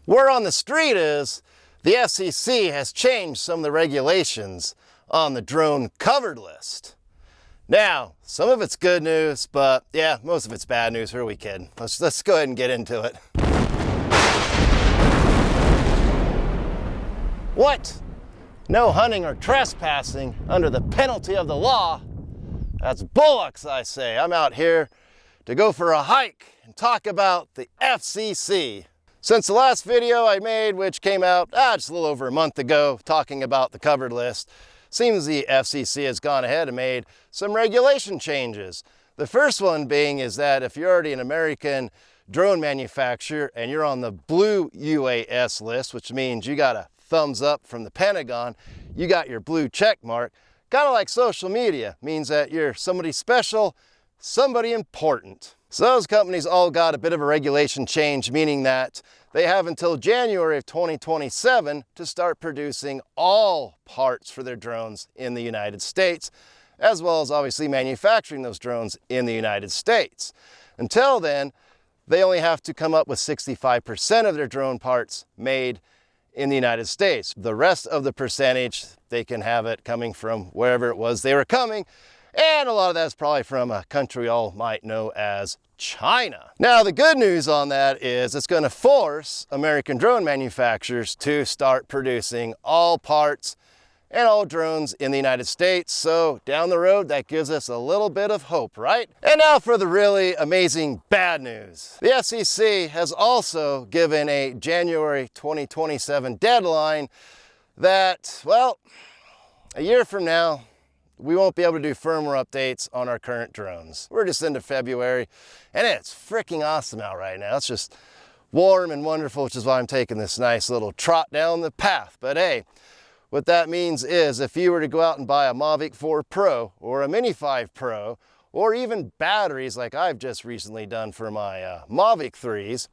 Word on the street is the FCC has changed some of the regulations on the drone covered list. Now, some of it's good news, but yeah, most of it's bad news. Who are we kidding? Let's go ahead and get into it. What? No hunting or trespassing under the penalty of the law? That's bullocks, I say. I'm out here to go for a hike and talk about the FCC. Since the last video I made, which came out just a little over a month ago, talking about the covered list, seems the FCC has gone ahead and made some regulation changes. The first one being is that if you're already an American drone manufacturer and you're on the blue UAS list, which means you got a thumbs up from the Pentagon, you got your blue check mark, kind of like social media, means that you're somebody special, somebody important. So those companies all got a bit of a regulation change, meaning that they have until January of 2027 to start producing all parts for their drones in the United States, as well as obviously manufacturing those drones in the United States. Until then, they only have to come up with 65% of their drone parts made in the United States. The rest of the percentage, they can have it coming from wherever it was they were coming. And a lot of that's probably from a country we all might know as China. Now, the good news on that is it's going to force American drone manufacturers to start producing all parts and all drones in the United States. So down the road, that gives us a little bit of hope, right? And now for the really amazing bad news. The FCC has also given a January 2027 deadline that, well, a year from now, we won't be able to do firmware updates on our current drones. We're just into February, and it's freaking awesome out right now. It's just warm and wonderful, which is why I'm taking this nice little trot down the path. But hey, what that means is if you were to go out and buy a Mavic 4 Pro or a Mini 5 Pro, or even batteries like I've just recently done for my Mavic 3s,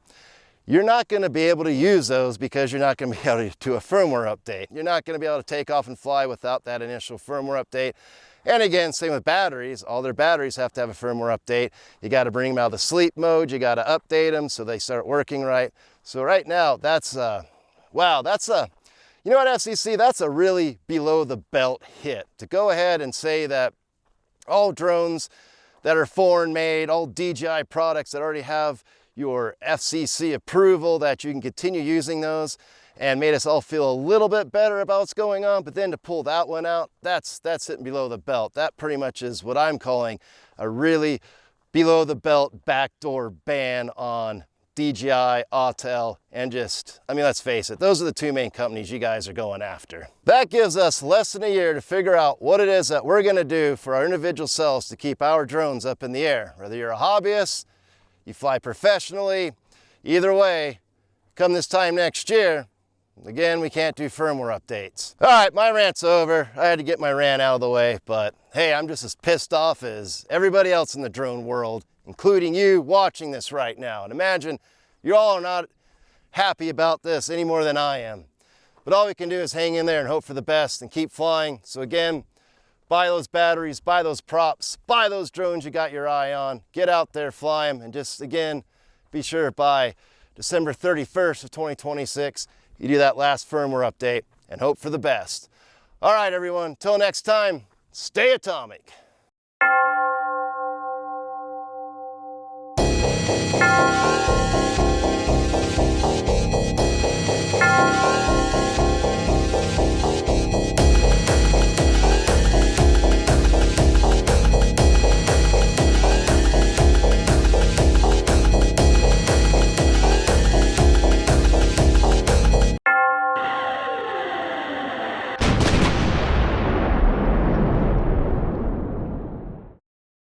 you're not going to be able to use those because you're not going to be able to do a firmware update. You're not going to be able to take off and fly without that initial firmware update. And again, same with batteries. All their batteries have to have a firmware update. You got to bring them out of the sleep mode. You got to update them so they start working right. So right now, that's wow, that's a, you know what, FCC, that's a really below the belt hit. To go ahead and say that all drones that are foreign made, all DJI products that already have your FCC approval, that you can continue using those, and made us all feel a little bit better about what's going on. But then to pull that one out, that's hitting below the belt. That pretty much is what I'm calling a really below the belt backdoor ban on DJI, Autel, and just, I mean, let's face it, those are the two main companies you guys are going after. That gives us less than a year to figure out what it is that we're gonna do for our individual selves to keep our drones up in the air. Whether you're a hobbyist, you fly professionally, either way, come this time next year, again, we can't do firmware updates. All right, my rant's over. I had to get my rant out of the way, but hey, I'm just as pissed off as everybody else in the drone world, including you watching this right now. And imagine you all are not happy about this any more than I am. But all we can do is hang in there and hope for the best and keep flying. So again, buy those batteries, buy those props, buy those drones you got your eye on, get out there, fly them, and just, again, be sure by December 31st of 2026, you do that last firmware update and hope for the best. All right, everyone, till next time, stay atomic.